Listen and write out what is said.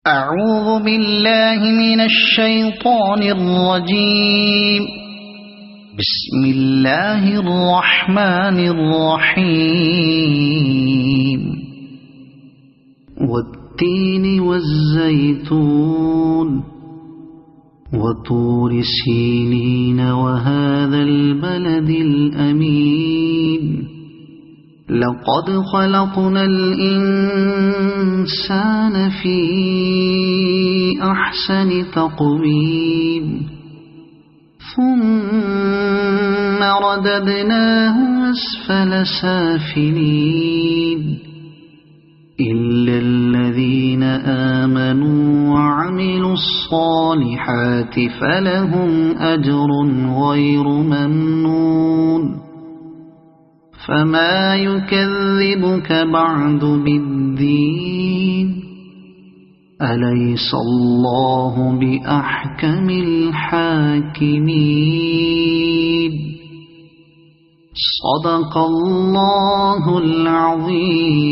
أعوذ بالله من الشيطان الرجيم. بسم الله الرحمن الرحيم. والتين والزيتون وطور سينين وهذا البلد الأمين. لقد خلقنا الإنسان في أحسن تقويم ثم رددناه أسفل سافلين إلا الذين آمنوا وعملوا الصالحات فلهم أجر غير ممنون. فما يكذبك بعد بالدين؟ أليس الله بأحكم الحاكمين؟ صدق الله العظيم.